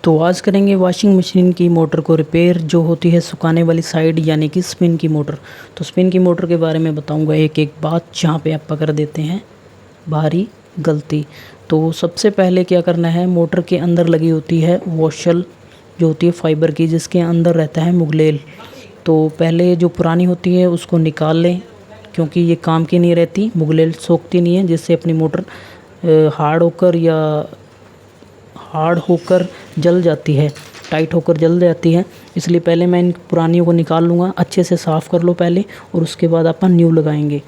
तो आज करेंगे वॉशिंग मशीन की मोटर को रिपेयर, जो होती है सुखाने वाली साइड यानी कि स्पिन की मोटर। तो स्पिन की मोटर के बारे में बताऊंगा एक एक बात, जहाँ पे आप पकड़ देते हैं भारी गलती। तो सबसे पहले क्या करना है, मोटर के अंदर लगी होती है वॉशल जो होती है फाइबर की, जिसके अंदर रहता है मुगलेल। तो पहले जो पुरानी होती है उसको निकाल लें, क्योंकि ये काम की नहीं रहती, मुगलेल सोखती नहीं है, जिससे अपनी मोटर हार्ड होकर जल जाती है, टाइट होकर जल जाती है। इसलिए पहले मैं इन पुरानियों को निकाल लूँगा, अच्छे से साफ़ कर लो पहले, और उसके बाद अपन न्यू लगाएंगे।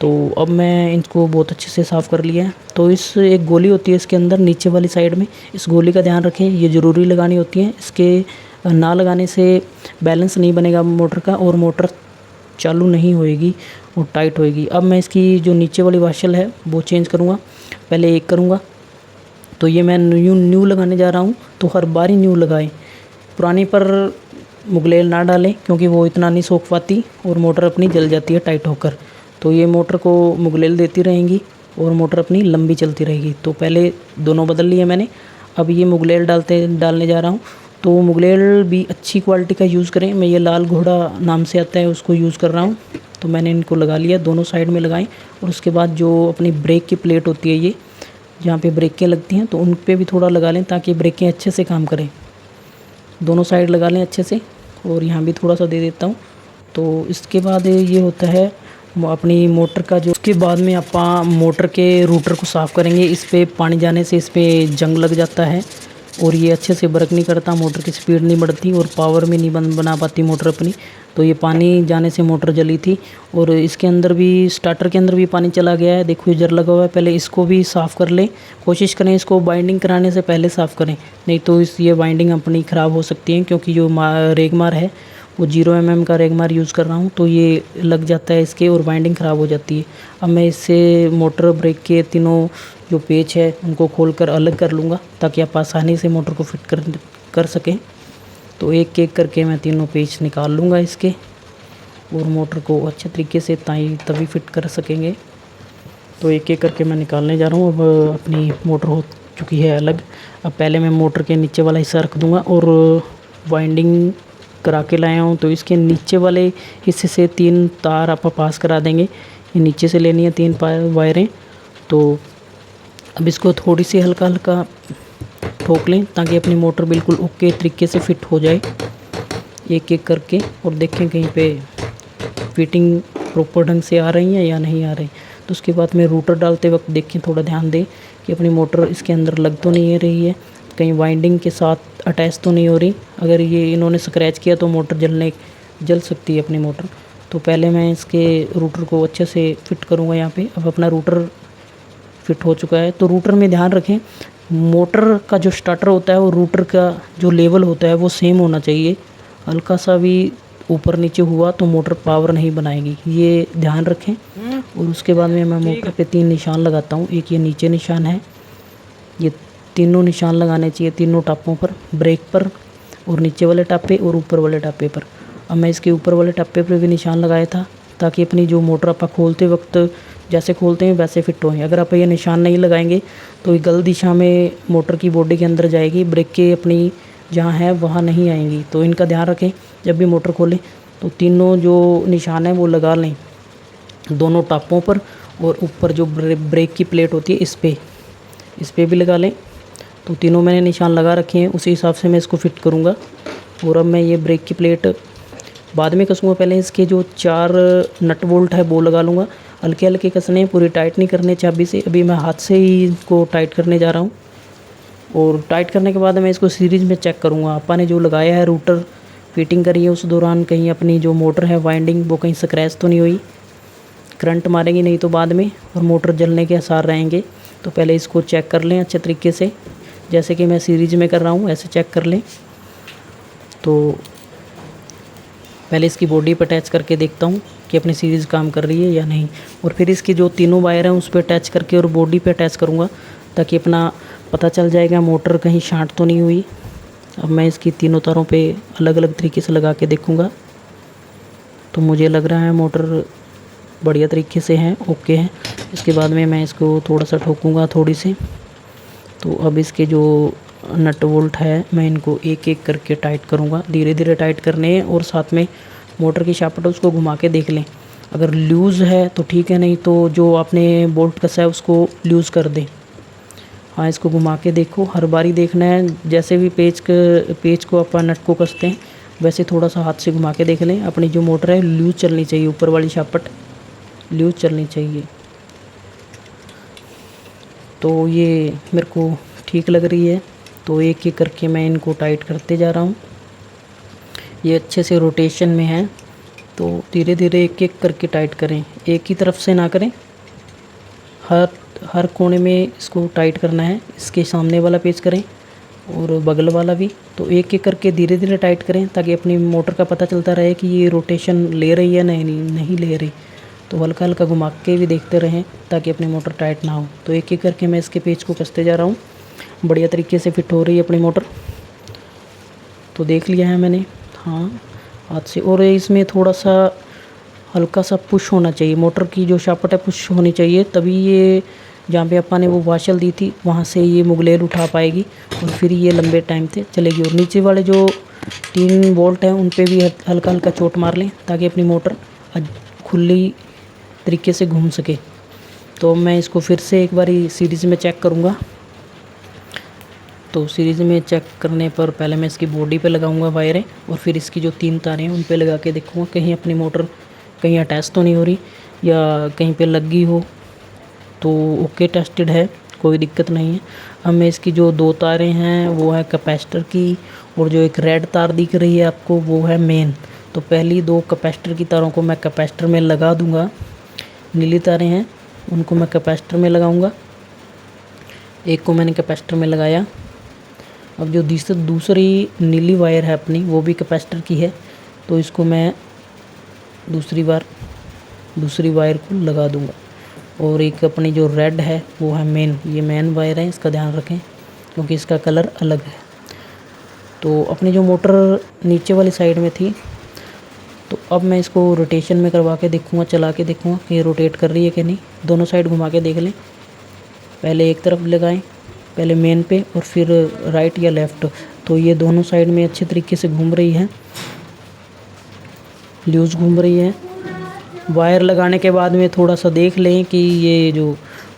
तो अब मैं इनको बहुत अच्छे से साफ़ कर लिया है। तो इस एक गोली होती है इसके अंदर नीचे वाली साइड में, इस गोली का ध्यान रखें, ये ज़रूरी लगानी होती है। इसके ना लगाने से बैलेंस नहीं बनेगा मोटर का, और मोटर चालू नहीं होएगी और टाइट होएगी। अब मैं इसकी जो नीचे वाली वाशल है वो चेंज करूँगा, पहले एक करूँगा। तो ये मैं न्यू लगाने जा रहा हूँ, तो हर बार ही न्यू लगाएं, पुरानी पर मुगलेल ना डालें, क्योंकि वो इतना नहीं सोख पाती और मोटर अपनी जल जाती है टाइट होकर। तो ये मोटर को मुगलेल देती रहेंगी और मोटर अपनी लंबी चलती रहेगी। तो पहले दोनों बदल लिए मैंने, अब ये मुगलेल डालने जा रहा हूँ। तो मुगलेल भी अच्छी क्वालिटी का यूज़ करें, मैं ये लाल घोड़ा नाम से आता है उसको यूज़ कर रहा हूँ। तो मैंने इनको लगा लिया, दोनों साइड में लगाएं, और उसके बाद जो अपनी ब्रेक की प्लेट होती है, ये जहाँ पे ब्रेकें लगती हैं, तो उन पे भी थोड़ा लगा लें ताकि ब्रेकें अच्छे से काम करें। दोनों साइड लगा लें अच्छे से, और यहाँ भी थोड़ा सा दे देता हूँ। तो इसके बाद ये होता है अपनी मोटर का जो, उसके बाद में आप मोटर के रूटर को साफ़ करेंगे। इस पर पानी जाने से इस पर जंग लग जाता है और ये अच्छे से वर्क नहीं करता, मोटर की स्पीड नहीं बढ़ती और पावर भी नहीं बना पाती मोटर अपनी। तो ये पानी जाने से मोटर जली थी, और इसके अंदर भी, स्टार्टर के अंदर भी पानी चला गया है, देखो ये जर लगा हुआ है। पहले इसको भी साफ़ कर लें, कोशिश करें इसको बाइंडिंग कराने से पहले साफ़ करें, नहीं तो ये बाइंडिंग अपनी ख़राब हो सकती है। क्योंकि जो रेगमार है वो 0 mm का रेगमार यूज़ कर रहा हूँ, तो ये लग जाता है इसके और बाइंडिंग ख़राब हो जाती है। अब मैं इससे मोटर ब्रेक के तीनों जो पेच है उनको खोलकर अलग कर लूँगा, ताकि आप आसानी से मोटर को फिट कर सकें। तो एक एक करके मैं तीनों पेच निकाल लूँगा इसके, और मोटर को अच्छे तरीके से तभी फिट कर सकेंगे। तो एक एक करके मैं निकालने जा रहा हूँ। अब अपनी मोटर हो चुकी है अलग। अब पहले मैं मोटर के नीचे वाला हिस्सा रख दूँगा, और वाइंडिंग करा के लाया हूँ, तो इसके नीचे वाले हिस्से से 3 तार आप पास करा देंगे। ये नीचे से लेनी है 3 वायरें। तो अब इसको थोड़ी सी हल्का हल्का ठोक लें, ताकि अपनी मोटर बिल्कुल ओके तरीके से फिट हो जाए, एक एक करके। और देखें कहीं पे फिटिंग प्रॉपर ढंग से आ रही है या नहीं आ रही। तो उसके बाद में रूटर डालते वक्त देखें, थोड़ा ध्यान दें कि अपनी मोटर इसके अंदर लग तो नहीं रही है, कहीं वाइंडिंग के साथ अटैच तो नहीं हो रही। अगर ये इन्होंने स्क्रैच किया तो मोटर जल सकती है अपनी मोटर। तो पहले मैं इसके रूटर को अच्छे से फिट करूँगा यहाँ पे। अब अपना रूटर फिट हो चुका है। तो रूटर में ध्यान रखें, मोटर का जो स्टार्टर होता है वो रूटर का जो लेवल होता है वो सेम होना चाहिए। हल्का सा भी ऊपर नीचे हुआ तो मोटर पावर नहीं बनाएगी, ये ध्यान रखें। और उसके बाद में मैं मोटर पे 3 निशान लगाता हूँ। एक ये नीचे निशान है, ये तीनों निशान लगाने चाहिए तीनों टापों पर, ब्रेक पर और नीचे वाले टापे और ऊपर वाले टापे पर। अब मैं इसके ऊपर वाले टापे पर भी निशान लगाया था, ताकि अपनी जो मोटर आप खोलते वक्त जैसे खोलते हैं वैसे फिट हों। अगर आप ये निशान नहीं लगाएंगे तो ये गलत दिशा में मोटर की बॉडी के अंदर जाएगी, ब्रेक के अपनी जहाँ है वहाँ नहीं आएंगी। तो इनका ध्यान रखें जब भी मोटर खोलें। तो तीनों जो निशान है वो लगा लें दोनों टापों पर, और ऊपर जो ब्रेक की प्लेट होती है इस पे भी लगा लें। तो तीनों मैंने निशान लगा रखे हैं, उसी हिसाब से मैं इसको फिट करूँगा। और अब मैं ये ब्रेक की प्लेट बाद में कसूँगा, पहले इसके जो 4 नट बोल्ट है वो लगा लूँगा। हल्के हल्के कसने हैं, पूरी टाइट नहीं करने चाबी से। अभी मैं हाथ से ही इसको टाइट करने जा रहा हूँ, और टाइट करने के बाद मैं इसको सीरीज़ में चेक करूँगा। आपा ने जो लगाया है रूटर फिटिंग करी है, उस दौरान कहीं अपनी जो मोटर है वाइंडिंग वो कहीं स्क्रैच तो नहीं हुई, करंट मारेंगी नहीं तो बाद में, और मोटर जलने के आसार रहेंगे। तो पहले इसको चेक कर लें अच्छे तरीके से, जैसे कि मैं सीरीज में कर रहा हूँ ऐसे चेक कर लें। तो पहले इसकी बॉडी पर अटैच करके देखता हूँ कि अपनी सीरीज़ काम कर रही है या नहीं, और फिर इसकी जो तीनों वायर हैं उस पर अटैच करके और बॉडी पे अटैच करूँगा, ताकि अपना पता चल जाएगा मोटर कहीं शार्ट तो नहीं हुई। अब मैं इसकी तीनों तारों पे अलग अलग तरीके से लगा के देखूँगा। तो मुझे लग रहा है मोटर बढ़िया तरीके से है, ओके है। इसके बाद में मैं इसको थोड़ा सा ठोकूँगा थोड़ी से। तो अब इसके जो नट बोल्ट है मैं इनको एक एक करके टाइट करूँगा। धीरे धीरे टाइट करने हैं और साथ में मोटर की शाफ्ट है उसको घुमा के देख लें। अगर लूज़ है तो ठीक है, नहीं तो जो आपने बोल्ट कसा है उसको लूज़ कर दें। हाँ, इसको घुमा के देखो, हर बारी देखना है। जैसे भी पेच को अपन नट को कसते हैं वैसे थोड़ा सा हाथ से घुमा के देख लें। अपनी जो मोटर है लूज़ चलनी चाहिए, ऊपर वाली शाफ्ट लूज़ चलनी चाहिए। तो ये मेरे को ठीक लग रही है, तो एक एक करके मैं इनको टाइट करते जा रहा हूँ। ये अच्छे से रोटेशन में है, तो धीरे धीरे एक एक करके टाइट करें, एक ही तरफ से ना करें। हर कोने में इसको टाइट करना है। इसके सामने वाला पेच करें और बगल वाला भी। तो एक एक करके धीरे धीरे टाइट करें ताकि अपनी मोटर का पता चलता रहे कि ये रोटेशन ले रही है नहीं ले रही। तो हल्का हल्का घुमा के भी देखते रहें ताकि अपनी मोटर टाइट ना हो। तो एक एक करके मैं इसके पेच को कसते जा रहा हूँ। बढ़िया तरीके से फिट हो रही है अपनी मोटर। तो देख लिया है मैंने, हाँ, हाथ से। और इसमें थोड़ा सा हल्का सा पुश होना चाहिए, मोटर की जो शाफ्ट है पुश होनी चाहिए, तभी ये जहाँ पे अपन ने वो वाशल दी थी वहाँ से ये मुगलेर उठा पाएगी और फिर ये लंबे टाइम तक चलेगी। और नीचे वाले जो 3 बोल्ट हैं उन पे भी हल्का हल्का चोट मार लें ताकि अपनी मोटर खुली तरीके से घूम सके। तो मैं इसको फिर से एक बारी सीरीज़ में चेक करूँगा। तो सीरीज़ में चेक करने पर पहले मैं इसकी बॉडी पे लगाऊंगा वायरें और फिर इसकी जो 3 तारें हैं उन पे लगा के देखूँगा कहीं अपनी मोटर कहीं अटैच तो नहीं हो रही या कहीं पे लग गई हो। तो ओके, टेस्टेड है, कोई दिक्कत नहीं है। अब मैं इसकी जो 2 तारें हैं वो है कैपेसिटर की, और जो एक रेड तार दिख रही है आपको वो है मेन। तो पहली 2 कैपेसिटर की तारों को मैं कैपेसिटर में लगा दूँगा। नीली तारें हैं उनको मैं कैपेसिटर में लगाऊँगा। एक को मैंने कैपेसिटर में लगाया। अब जो दूसरी नीली वायर है अपनी वो भी कैपेसिटर की है, तो इसको मैं दूसरी वायर को लगा दूंगा। और एक अपनी जो रेड है वो है मेन, ये मेन वायर है, इसका ध्यान रखें क्योंकि इसका कलर अलग है। तो अपनी जो मोटर नीचे वाली साइड में थी, तो अब मैं इसको रोटेशन में करवा के देखूँगा, चला के देखूँगा कि ये रोटेट कर रही है कि नहीं। दोनों साइड घुमा के देख लें। पहले एक तरफ लगाएं, पहले मेन पे और फिर राइट या लेफ़्ट। तो ये दोनों साइड में अच्छे तरीके से घूम रही है, लूज़ घूम रही है। वायर लगाने के बाद में थोड़ा सा देख लें कि ये जो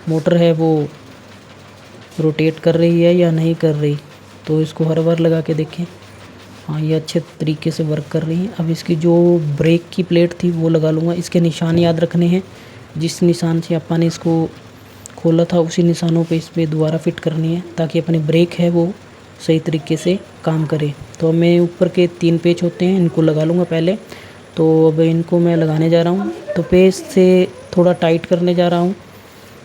मोटर है वो रोटेट कर रही है या नहीं कर रही। तो इसको हर बार लगा के देखें। हाँ, ये अच्छे तरीके से वर्क कर रही है। अब इसकी जो ब्रेक की प्लेट थी वो लगा लूँगा। इसके निशान याद रखने हैं, जिस निशान से अपन ने इसको खोला था उसी निशानों पे इस पर दोबारा फिट करनी है ताकि अपनी ब्रेक है वो सही तरीके से काम करे। तो मैं ऊपर के 3 पेच होते हैं इनको लगा लूँगा पहले। तो अब इनको मैं लगाने जा रहा हूँ। तो पेच से थोड़ा टाइट करने जा रहा हूँ।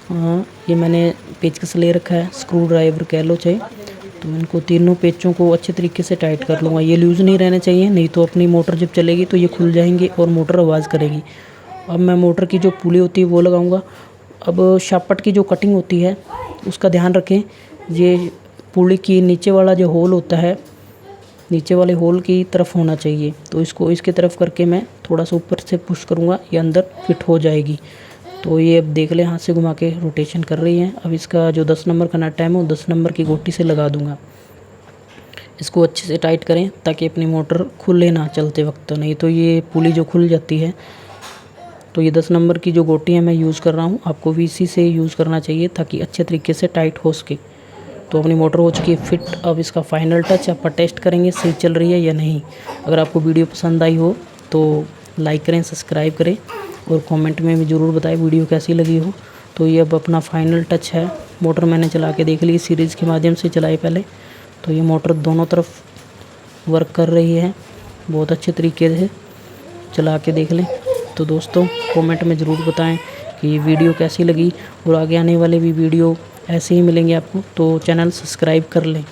हाँ, ये मैंने पेचकस ले रखा है, स्क्रू ड्राइवर कह लो चाहे। तो इनको तीनों पेचों को अच्छे तरीके से टाइट कर लूँगा। ये लूज़ नहीं रहने चाहिए, नहीं तो अपनी मोटर जब चलेगी तो ये खुल जाएंगे और मोटर आवाज़ करेगी। अब मैं मोटर की जो पुली होती है वो लगाऊंगा। अब शाफ्ट की जो कटिंग होती है उसका ध्यान रखें। ये पुली की नीचे वाला जो होल होता है, नीचे वाले होल की तरफ होना चाहिए। तो इसको इसके तरफ करके मैं थोड़ा सा ऊपर से पुश करूँगा, ये अंदर फिट हो जाएगी। तो ये अब देख लें, हाथ से घुमा के रोटेशन कर रही है। अब इसका जो 10 नंबर का नट है मैं 10 नंबर की गोटी से लगा दूँगा। इसको अच्छे से टाइट करें ताकि अपनी मोटर खुले ना चलते वक्त, नहीं तो ये पुली जो खुल जाती है। तो ये 10 नंबर की जो गोटी है मैं यूज़ कर रहा हूँ, आपको भी इसी से यूज़ करना चाहिए ताकि अच्छे तरीके से टाइट हो सके। तो अपनी मोटर हो चुकी है फिट। अब इसका फाइनल टच आप टेस्ट करेंगे सही चल रही है या नहीं। अगर आपको वीडियो पसंद आई हो तो लाइक करें, सब्सक्राइब करें और कमेंट में भी ज़रूर बताएं वीडियो कैसी लगी हो। तो ये अब अपना फाइनल टच है। मोटर मैंने चला के देख ली, सीरीज़ के माध्यम से चलाई पहले। तो ये मोटर दोनों तरफ वर्क कर रही है, बहुत अच्छे तरीके से चला के देख लें। तो दोस्तों कमेंट में ज़रूर बताएं कि वीडियो कैसी लगी और आगे आने वाले भी वीडियो ऐसे ही मिलेंगे आपको। तो चैनल सब्सक्राइब कर लें।